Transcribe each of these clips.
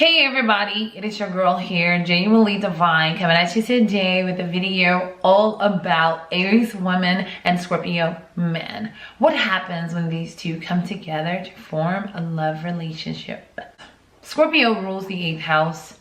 Hey everybody, it is your girl here, Genuinely Divine, coming at you today with a video all about Aries women and Scorpio men. What happens when these two come together to form a love relationship? Scorpio rules the 8th house,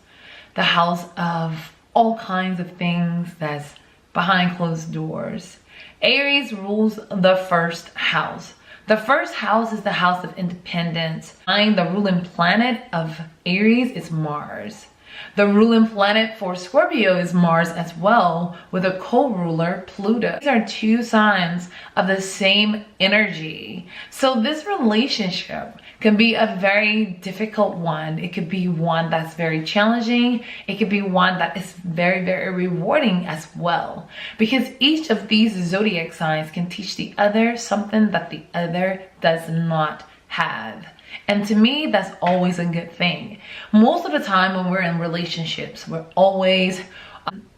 the house of all kinds of things that's behind closed doors. Aries rules the 1st house. The 1st house is the house of independence. And the ruling planet of Aries is Mars. The ruling planet for Scorpio is Mars as well, with a co-ruler, Pluto. These are two signs of the same energy. So this relationship can be a very difficult one. It could be one that's very challenging. It could be one that is very, very rewarding as well. Because each of these zodiac signs can teach the other something that the other does not have. And to me, that's always a good thing. Most of the time when we're in relationships, we're always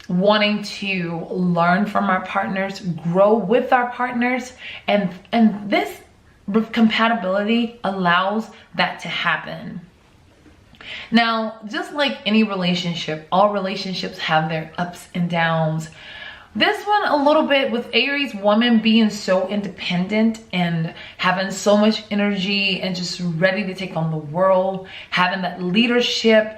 wanting to learn from our partners, grow with our partners, and this compatibility allows that to happen. Now, just like any relationship, all relationships have their ups and downs. This one a little bit with Aries woman being so independent and having so much energy and just ready to take on the world, having that leadership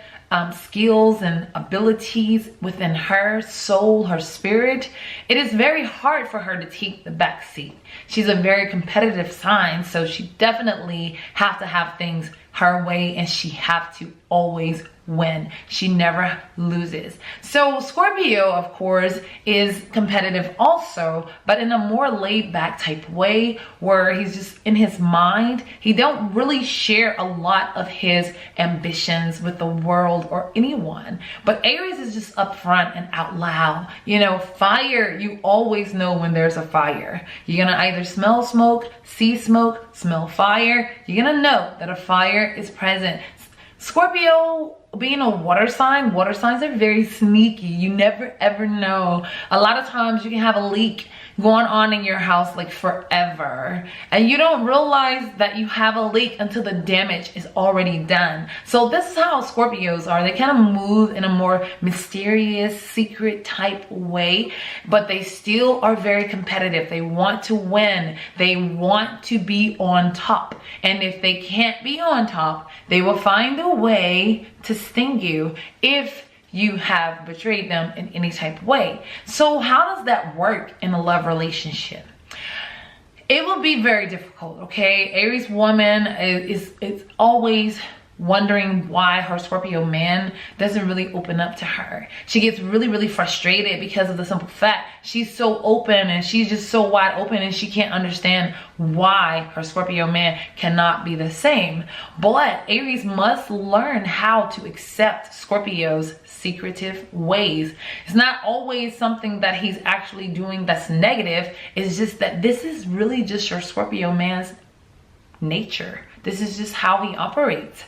skills and abilities within her soul, her spirit. It is very hard for her to take the back seat. She's a very competitive sign, so she definitely have to have things her way, and she have to always win. She never loses. So Scorpio, of course, is competitive also, but in a more laid back type way, where he's just in his mind. He don't really share a lot of his ambitions with the world or anyone. But Aries is just upfront and out loud. You know, fire, you always know when there's a fire. You're gonna either smell smoke, see smoke, smell fire. You're gonna know that a fire is present. Scorpio being a water signs are very sneaky. You never ever know. A lot of times you can have a leak going on in your house like forever, and you don't realize that you have a leak until the damage is already done. So this is how Scorpios are. They kind of move in a more mysterious, secret type way, but they still are very competitive. They want to win. They want to be on top. And if they can't be on top, they will find a way to sting you if you have betrayed them in any type of way. So how does that work in a love relationship? It will be very difficult, okay? Aries woman is always wondering why her Scorpio man doesn't really open up to her. She gets really, really frustrated because of the simple fact she's so open and she's just so wide open, and she can't understand why her Scorpio man cannot be the same. But Aries must learn how to accept Scorpio's secretive ways. It's not always something that he's actually doing that's negative. It's just that this is really just your Scorpio man's nature. This is just how he operates.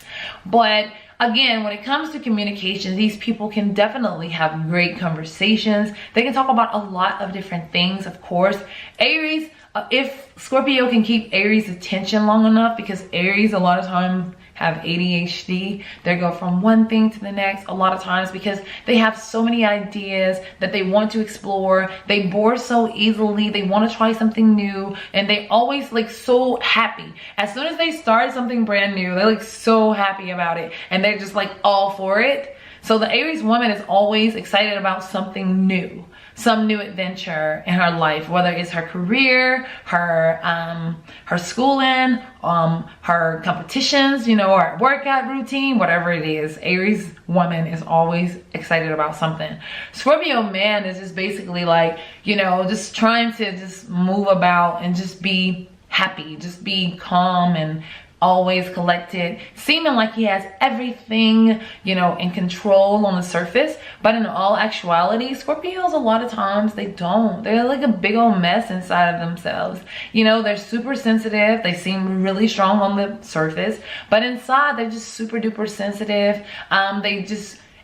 But again, when it comes to communication, these people can definitely have great conversations. They can talk about a lot of different things, of course. Aries, if Scorpio can keep Aries' attention long enough, because Aries a lot of times have ADHD. They go from one thing to the next a lot of times because they have so many ideas that they want to explore. They bore so easily. They want to try something new, and they always like so happy. As soon as they start something brand new, they're like so happy about it, and they're just like all for it. So the Aries woman is always excited about something new, some new adventure in her life, whether it's her career, her schooling, her competitions, you know, her workout routine, whatever it is. Aries woman is always excited about something. Scorpio man is just basically like, you know, just trying to just move about and just be happy, just be calm and always collected, seeming like he has everything, you know, in control on the surface. But in all actuality, Scorpios a lot of times they don't. They're like a big old mess inside of themselves. You know, they're super sensitive. They seem really strong on the surface, but inside they're just super duper sensitive.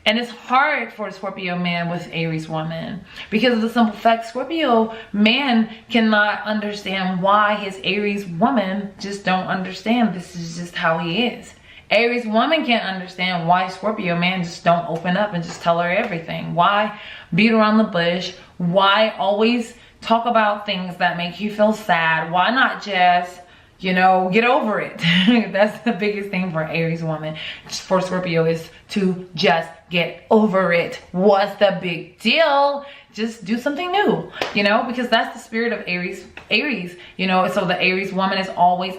And it's hard for a Scorpio man with Aries woman because of the simple fact Scorpio man cannot understand why his Aries woman just don't understand. This is just how he is. Aries woman can't understand why Scorpio man just don't open up and just tell her everything. Why beat around the bush? Why always talk about things that make you feel sad? Why not just, you know, get over it? That's the biggest thing for Aries woman. For Scorpio is to just get over it. What's the big deal? Just do something new, you know, because that's the spirit of Aries, you know. So the Aries woman is always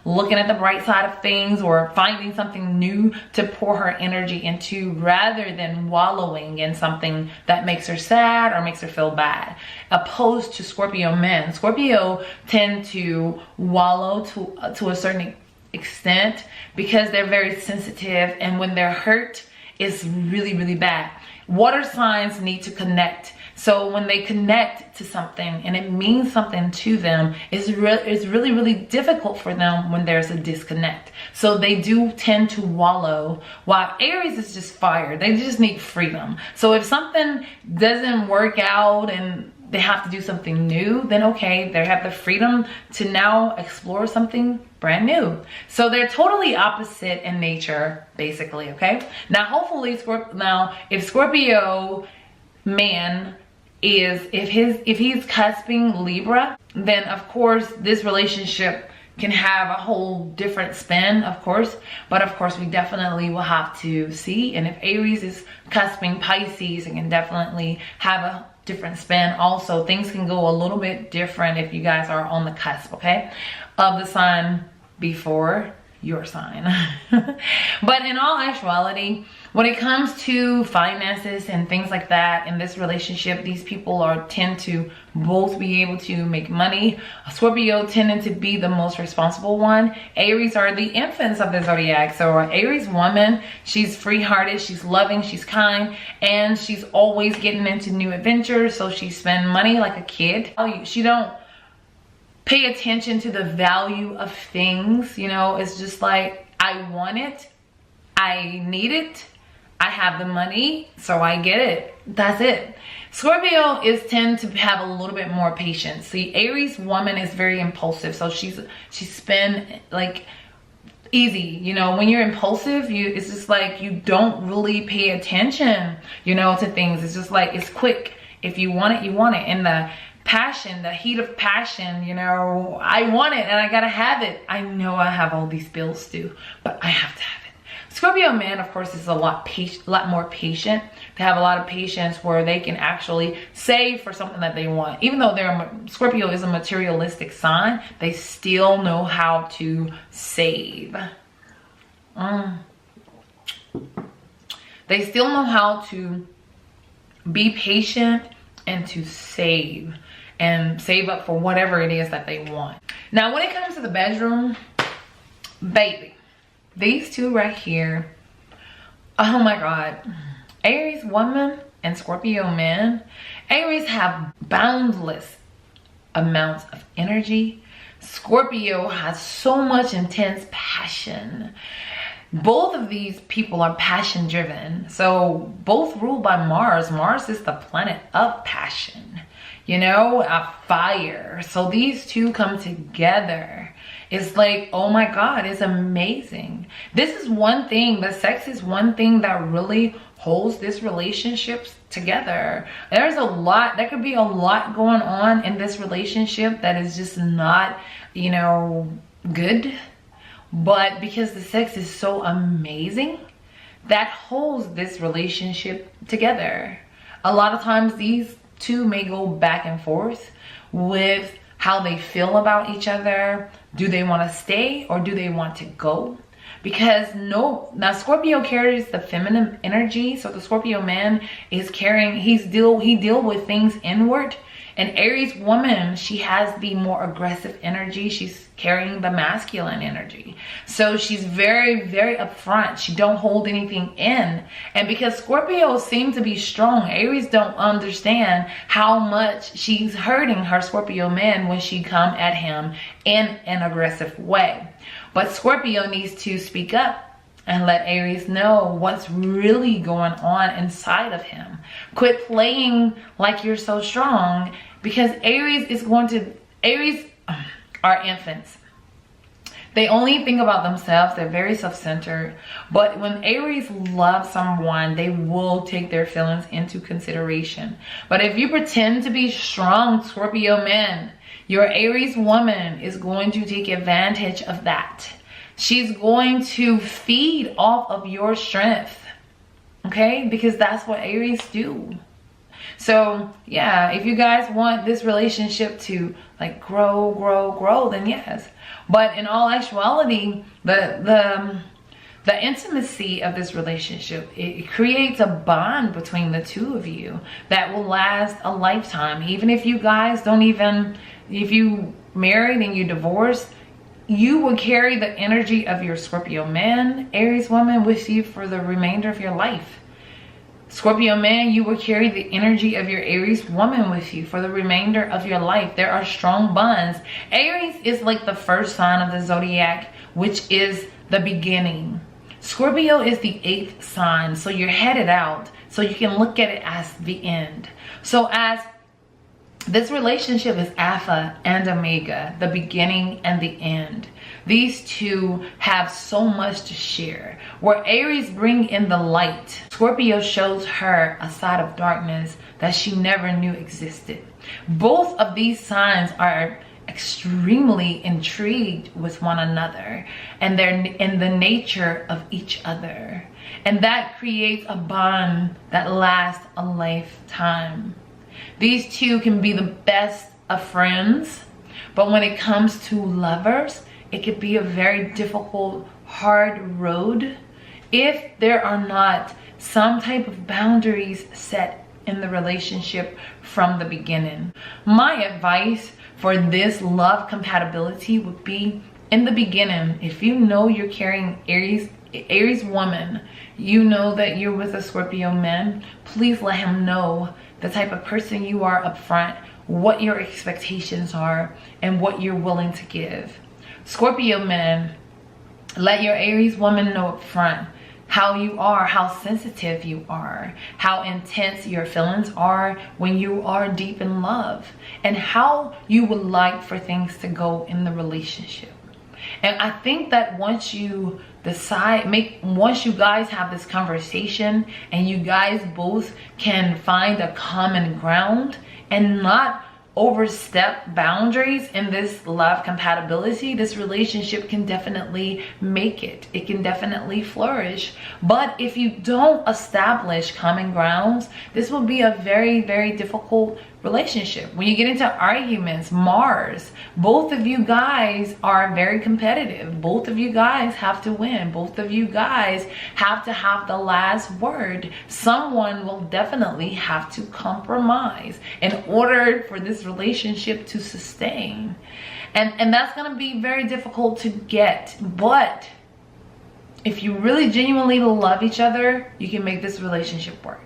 looking at the bright side of things or finding something new to pour her energy into, rather than wallowing in something that makes her sad or makes her feel bad. Opposed to Scorpio men. Scorpio tend to wallow to a certain extent because they're very sensitive, and when they're hurt, it's really, really bad. Water signs need to connect. So when they connect to something and it means something to them, it's really, really difficult for them when there's a disconnect. So they do tend to wallow, while Aries is just fire. They just need freedom. So if something doesn't work out and they have to do something new, then okay, they have the freedom to now explore something brand new. So they're totally opposite in nature, basically, okay? Now, hopefully, if Scorpio man is, if he's cusping Libra, then of course, this relationship can have a whole different spin, of course. But of course, we definitely will have to see. And if Aries is cusping Pisces, it can definitely have a different spin. Also, things can go a little bit different if you guys are on the cusp, okay, of the sign before your sign. But in all actuality, when it comes to finances and things like that in this relationship, these people tend to both be able to make money. Scorpio tending to be the most responsible one. Aries are the infants of the zodiac. So an Aries woman, she's free-hearted, she's loving, she's kind, and she's always getting into new adventures. So she spends money like a kid. She don't pay attention to the value of things, you know. It's just like, I want it, I need it, I have the money, so I get it. That's it. Scorpio tend to have a little bit more patience. See, Aries woman is very impulsive, so she's spend like easy, you know. When you're impulsive, it's just like you don't really pay attention, you know, to things. It's just like, it's quick. If you want it, you want it. And the passion, the heat of passion, you know, I want it and I gotta have it. I know I have all these bills due, but I have to have it. Scorpio man, of course, is a lot more patient. They have a lot of patience where they can actually save for something that they want. Even though Scorpio is a materialistic sign, they still know how to save. They still know how to be patient and to save up for whatever it is that they want. Now, when it comes to the bedroom, baby, these two right here, oh my God, Aries woman and Scorpio man. Aries have boundless amounts of energy. Scorpio has so much intense passion. Both of these people are passion driven. So both ruled by Mars. Mars is the planet of passion, you know, a fire. So these two come together. It's like, oh my God, it's amazing. This is one thing, the sex is one thing that really holds this relationship together. There's a lot, there could be a lot going on in this relationship that is just not, you know, good. But because the sex is so amazing, that holds this relationship together. A lot of times these two may go back and forth with how they feel about each other. Do they want to stay or do they want to go? Because now Scorpio carries the feminine energy. So the Scorpio man is carrying, he deal with things inward. And Aries woman, she has the more aggressive energy. She's carrying the masculine energy. So she's very, very upfront. She don't hold anything in. And because Scorpios seem to be strong, Aries don't understand how much she's hurting her Scorpio man when she come at him in an aggressive way. But Scorpio needs to speak up and let Aries know what's really going on inside of him. Quit playing like you're so strong, because Aries are infants. They only think about themselves. They're very self-centered. But when Aries love someone, they will take their feelings into consideration. But if you pretend to be strong, Scorpio men, your Aries woman is going to take advantage of that. She's going to feed off of your strength. Okay? Because that's what Aries do. So yeah, if you guys want this relationship to like grow, then yes. But in all actuality, the intimacy of this relationship, it creates a bond between the two of you that will last a lifetime. Even if you guys don't even, if you married and you divorced, you will carry the energy of your Scorpio man, Aries woman with you for the remainder of your life. Scorpio man, you will carry the energy of your Aries woman with you for the remainder of your life. There are strong bonds. Aries is like the first sign of the zodiac, which is the beginning. Scorpio is the 8th sign, so you're headed out. So you can look at it as the end. So as this relationship is Alpha and Omega, the beginning and the end. These two have so much to share. Where Aries bring in the light, Scorpio shows her a side of darkness that she never knew existed. Both of these signs are extremely intrigued with one another, and they're in the nature of each other. And that creates a bond that lasts a lifetime. These two can be the best of friends, but when it comes to lovers, it could be a very difficult, hard road if there are not some type of boundaries set in the relationship from the beginning. My advice for this love compatibility would be, in the beginning, if you know you're carrying Aries woman, you know that you're with a Scorpio man, please let him know the type of person you are up front, what your expectations are, and what you're willing to give. Scorpio men, let your Aries woman know up front how you are, how sensitive you are, how intense your feelings are when you are deep in love, and how you would like for things to go in the relationship. And I think that once you once you guys have this conversation and you guys both can find a common ground and not overstep boundaries in this love compatibility, this relationship can definitely make it. It can definitely flourish. But if you don't establish common grounds, this will be a very, very difficult relationship. When you get into arguments, Mars, both of you guys are very competitive. Both of you guys have to win. Both of you guys have to have the last word. Someone will definitely have to compromise in order for this relationship to sustain. And that's going to be very difficult to get. But if you really genuinely love each other, you can make this relationship work.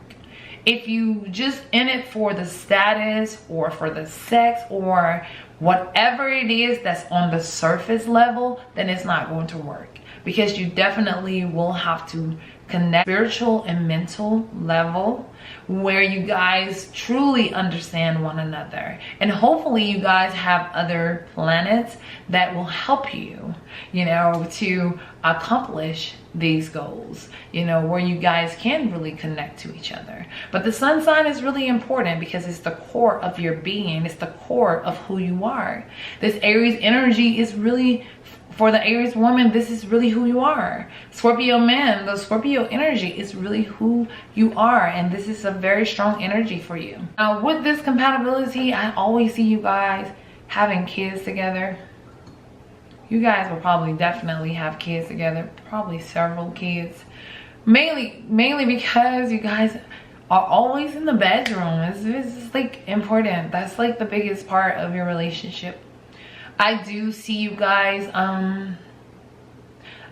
If you just in it for the status or for the sex or whatever it is that's on the surface level, then it's not going to work, because you definitely will have to connect spiritual and mental level where you guys truly understand one another. And hopefully you guys have other planets that will help you, you know, to accomplish these goals, you know, where you guys can really connect to each other. But the sun sign is really important because it's the core of your being. It's the core of who you are. This Aries energy is really, for the Aries woman, this is really who you are. Scorpio man, the Scorpio energy is really who you are, and this is a very strong energy for you. Now with this compatibility, I always see you guys having kids together. You guys will probably definitely have kids together, probably several kids. Mainly because you guys are always in the bedroom. It's like important. That's like the biggest part of your relationship. I do see you guys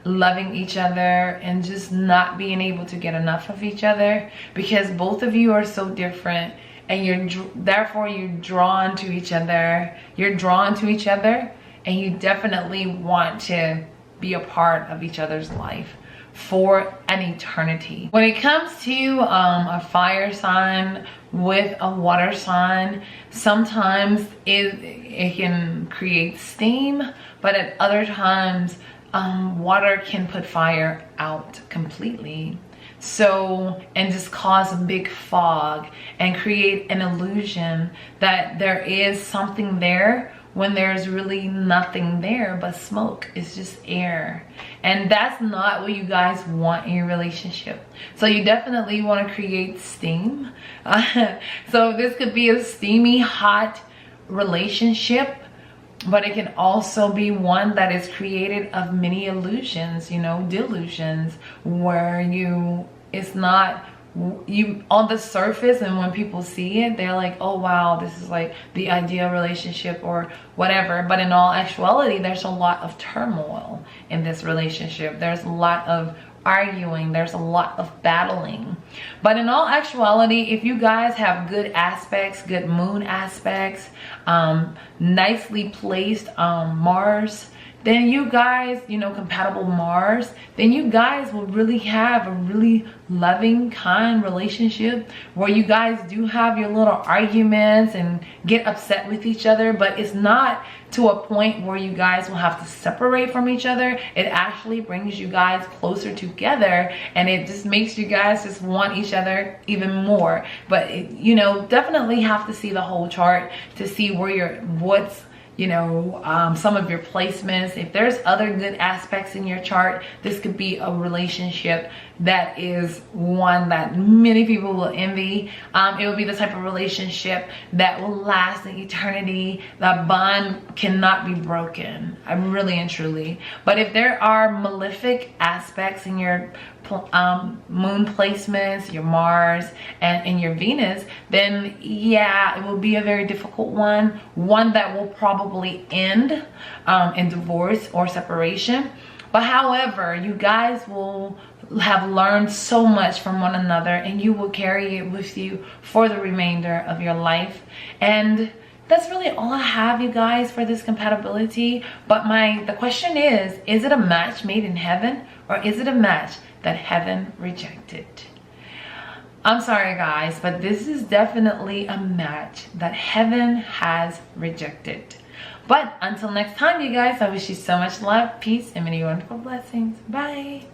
loving each other and just not being able to get enough of each other, because both of you are so different, and therefore you're drawn to each other. You're drawn to each other, and you definitely want to be a part of each other's life for an eternity. When it comes to a fire sign with a water sign, sometimes it can create steam, but at other times water can put fire out completely. So, and just cause a big fog and create an illusion that there is something there when there's really nothing there but smoke. It's just air. And that's not what you guys want in your relationship. So you definitely want to create steam. So this could be a steamy, hot relationship, but it can also be one that is created of many illusions, you know, delusions, where it's not you on the surface, and when people see it, they're like, oh wow, this is like the ideal relationship or whatever. But in all actuality, there's a lot of turmoil in this relationship. There's a lot of arguing, there's a lot of battling. But in all actuality, if you guys have good aspects, good moon aspects, nicely placed Mars, then you guys, you know, compatible Mars, then you guys will really have a really loving, kind relationship where you guys do have your little arguments and get upset with each other, but it's not to a point where you guys will have to separate from each other. It actually brings you guys closer together, and it just makes you guys just want each other even more. But you know, definitely have to see the whole chart to see where what's you know, some of your placements. If there's other good aspects in your chart, this could be a relationship that is one that many people will envy. It will be the type of relationship that will last an eternity. That bond cannot be broken, really and truly. But if there are malefic aspects in your moon placements, your Mars and your Venus, then yeah, it will be a very difficult one that will probably end in divorce or separation. But however, you guys will have learned so much from one another, and you will carry it with you for the remainder of your life. And that's really all I have, you guys, for this compatibility. But the question is it a match made in heaven, or is it a match that heaven rejected? I'm sorry guys, but this is definitely a match that heaven has rejected. But until next time, you guys, I wish you so much love, peace, and many wonderful blessings. Bye.